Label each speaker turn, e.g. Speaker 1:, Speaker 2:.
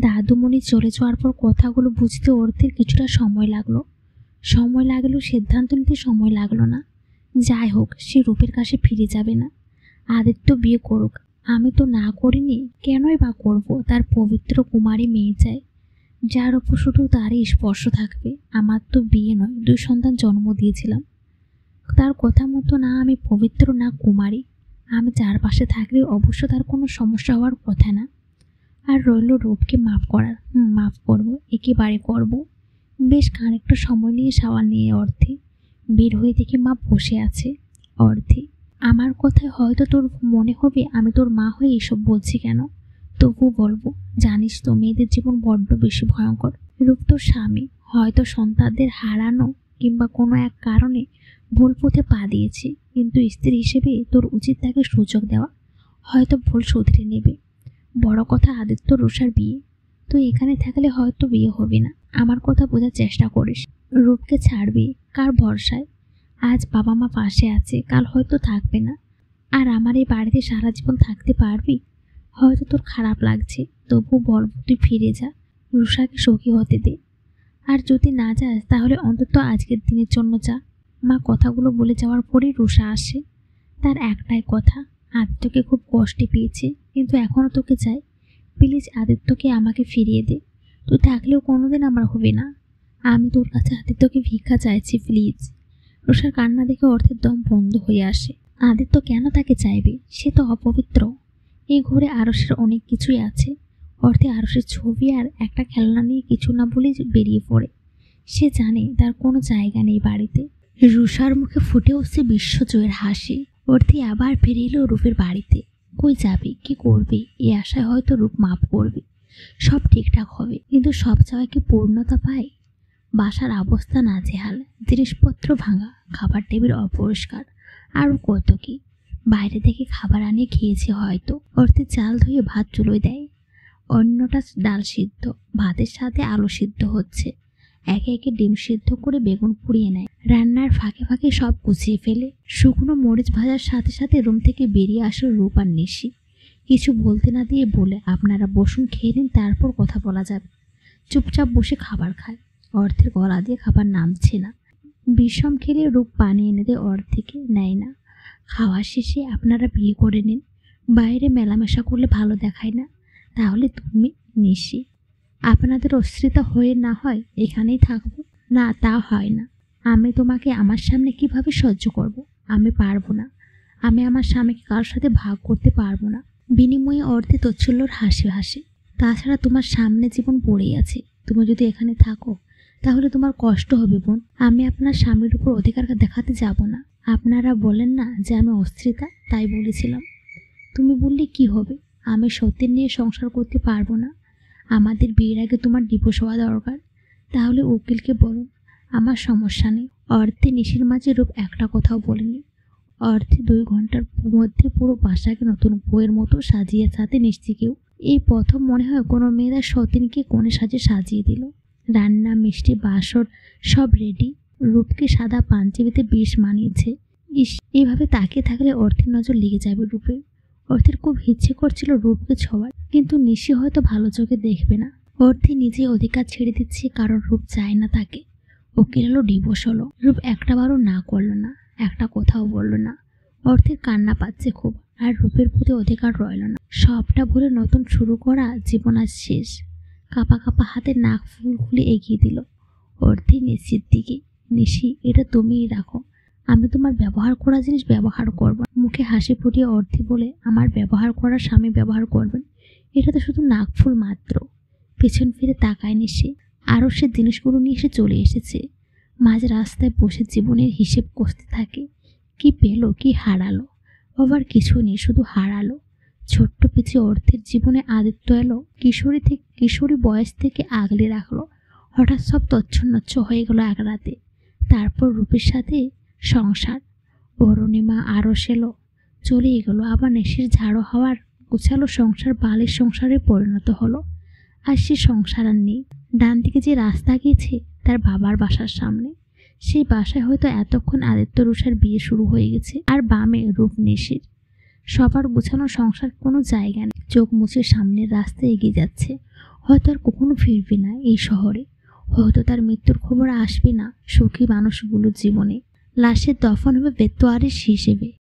Speaker 1: দাদুমণি চলে যাওয়ার পর কথাগুলো বুঝতে অর্থের কিছুটা সময় লাগলো, সিদ্ধান্ত নিতে সময় লাগলো না। যাই হোক, সে রূপের কাছে ফিরে যাবে না। আদিত্য বিয়ে করুক, আমি তো না করিনি, কেনই বা করব? তার পবিত্র কুমারী মেয়ে চাই, যার ওপর শুধু তারই স্পর্শ থাকবে। আমার তো বিয়ে নয়, 2 সন্তান জন্ম দিয়েছিলাম। তার কথা মতো না আমি পবিত্র না কুমারী। আমি যার পাশে থাকলে অবশ্য তার কোনো সমস্যা হওয়ার কথা না। আর রইল রূপকে মাফ করার, মাফ করবো, একেবারে করব। বেশ খানিকটা সময় নিয়ে সাওয়ার নিয়ে অর্থে বের হয়ে দেখি মা বসে আছে। অর্থে, আমার কথায় হয়তো তোর মনে হবে আমি তোর মা হয়ে এসব বলছি কেন, তবু বলবো। জানিস তো মেয়েদের জীবন বড্ড বেশি ভয়ঙ্কর। রূপ তোর স্বামী, হয়তো সন্তানদের হারানো কিংবা কোনো এক কারণে ভুল পথে পা দিয়েছি, কিন্তু স্ত্রী হিসেবে তোর উচিত তাকে সুযোগ দেওয়া। হয়তো ভুল শুধরে নেবে। বড় কথা আদিত্য রুষার বিয়ে, তুই এখানে থাকলে হয়তো বিয়ে হবে না। আমার কথা বোঝার চেষ্টা করিস। রূপকে ছাড়বি কার ভরসায়? আজ বাবা মা পাশে আছে, কাল হয়তো থাকবে না। আর আমার এই বাড়িতে সারা জীবন থাকতে পারবি? হয়তো তোর খারাপ লাগছে, তবু বলবো তুই ফিরে যা, রুষাকে সুখী হতে দে। আর যদি না যাস তাহলে অন্তত আজকের দিনের জন্য যা। মা কথাগুলো বলে যাওয়ার পরেই রুষা আসে। তার একটাই কথা, আদিত্যকে খুব কষ্টে পেয়েছে, কিন্তু এখনও তোকে চাই। প্লিজ আদিত্যকে আমাকে ফিরিয়ে দে। তুই থাকলেও কোনোদিন আমার হবে না। আমি তোর কাছে আদিত্যকে ভিক্ষা চাইছি, প্লিজ। রুষার কান্না দেখে অর্থের দম বন্ধ হয়ে আসে। আদিত্য কেন তাকে চাইবে? সে তো অপবিত্র। এই ঘরে আরসের অনেক কিছুই আছে। অর্থে আরসের ছবি আর একটা খেলনা নিয়ে কিছু না বলেই বেরিয়ে পড়ে। সে জানে তার কোনো জায়গা নেই বাড়িতে। রুষার মুখে ফুটে উঠছে বিশ্বজয়ের হাসি। অর্থে আবার ফিরে এলো রূপের বাড়িতে। কই যাবে, কি করবে, এই আশায় হয়তো রূপ মাফ করবে, সব ঠিকঠাক হবে। কিন্তু সব চাওয়ায় কি পূর্ণতা পায়? বাসার অবস্থা নাজেহাল, জিনিসপত্র ভাঙা, খাবার টেবিল অপরিষ্কার, আরও কত কি। বাইরে থেকে খাবার আনিয়ে খেয়েছে হয়তো। অর্থে চাল ধুয়ে ভাত চুলোয় দেয়, অন্যটা ডাল সিদ্ধ, ভাতের সাথে আলু সিদ্ধ হচ্ছে। একে একে ডিম সিদ্ধ করে বেগুন পুড়িয়ে নেয়। রান্নার ফাঁকে ফাঁকে সব গুছিয়ে ফেলে। শুকনো মরিচ ভাজার সাথে সাথে রুম থেকে বেরিয়ে আসলো রূপ আর নিশি। কিছু বলতে না দিয়ে বলে, আপনারা বসুন, খেয়ে নিন, তারপর কথা বলা যাবে। চুপচাপ বসে খাবার খায়। অর্থের গলা দিয়ে খাবার নামছে না। বিষম খেলে রূপ পানি এনে দেয় অর্থেকে, নেয় না। খাওয়া শেষে, আপনারা বিয়ে করে নিন, বাইরে মেলামেশা করলে ভালো দেখায় না। তাহলে তুমি নিশি, আপনাদের অশ্রিতা হয়ে না হয় এখানেই থাকবো। না, তা হয় না। আমি তোমাকে আমার সামনে কিভাবে সহ্য করব? আমি পারবো না। আমি আমার স্বামীকে কারোর সাথে ভাগ করতে পারবো না। বিনিময়ে অর্থে তচ্ছল্যর হাসি হাসে। তাছাড়া তোমার সামনে জীবন পড়েই আছে। তুমি যদি এখানে থাকো তাহলে তোমার কষ্ট হবে বোন। আমি আপনার স্বামীর উপর অধিকার দেখাতে যাব না। আপনারা বলেন না যে আমি অশ্রিতা, তাই বলেছিলাম। তুমি বললে কি হবে? আমি সত্যের নিয়ে সংসার করতে পারবো না। আমাদের বিয়ের আগে তোমার ডিভোর্স হওয়া দরকার। তাহলে উকিলকে বলুন, আমার সমস্যা নেই। অর্থে নিশির মাঝে রূপ একটা কথাও বলেনি। অর্থে 2 ঘন্টার মধ্যে পুরো বাসাকে নতুন বইয়ের মতো সাজিয়ে সাথে নিশ্চিকেও। এই প্রথম মনে হয় কোনো মেয়েরা সতীনকে কোণে সাজে সাজিয়ে দিল। রান্না, মিষ্টি, বাসর সব রেডি। রূপকে সাদা পাঞ্জাবিতে বেশ মানিয়েছে। এইভাবে তাকিয়ে থাকলে অর্থের নজর লেগে যাবে রূপে। অর্থের খুব ইচ্ছে করছিল রূপকে ছোঁয়ার, কিন্তু নিশি হয়তো ভালো চোখে দেখবে না। অর্থে নিজে অধিকার ছেড়ে দিচ্ছে, কারণ রূপ চায় না তাকে। ওকে এলো, ডিভোর্স হলো। রূপ একটাবারও না করলো না, একটা কথাও বলল না। অর্থের কান্না পাচ্ছে খুব, আর রূপের প্রতি অধিকার রইল না। সবটা ভুলে নতুন শুরু করা জীবন আজ শেষ। কাঁপা কাঁপা হাতে নাক ফুল খুলে এগিয়ে দিল অর্থে নিশির দিকে। নিশি, এটা তুমিই রাখো, আমি তোমার ব্যবহার করা জিনিস ব্যবহার করব। মুখে হাসি ফুটিয়ে অর্থে বলে, আমার ব্যবহার করা স্বামী ব্যবহার করবেন, এটা তো শুধু নাকফুল মাত্র। পেছন ফিরে তাকায় নিশি। আরও সে জিনিসগুলো নিয়ে সে চলে এসেছে। মাঝ রাস্তায় বসে জীবনের হিসেব কষতে থাকে। কি পেল, কি হারালো? আবার কিছু নেই, শুধু হারালো। ছোট্ট পিছে অর্থের জীবনে আদিত্য এলো। কিশোরী বয়স থেকে আগলে রাখলো। হঠাৎ সব তচ্ছন্নচ্ছ হয়ে গেল এক রাতে। তারপর রূপের সাথে সংসার। অরুণিমা আরস এলো, চলে গেল। আবার নেশির ঝাড়ো হওয়ার গোছালো সংসার বালের সংসারে পরিণত হলো। আর সে সংসার আর নেই। ডান দিকে যে রাস্তা গিয়েছে তার বাবার বাসার সামনে। সেই বাসায় হয়তো এতক্ষণ আদিত্য রুষার বিয়ে শুরু হয়ে গেছে। আর বামে রূপ নিশির। সবার গোছানো সংসার, কোনো জায়গা নেই। চোখ মুছে সামনের রাস্তায় এগিয়ে যাচ্ছে। হয়তো আর কখনো ফিরবে না এই শহরে, হয়তো তার মৃত্যুর খবর আসবে না সুখী মানুষগুলোর জীবনে। লাশের দফন হবে বেতোয়ারিশ হিসেবে।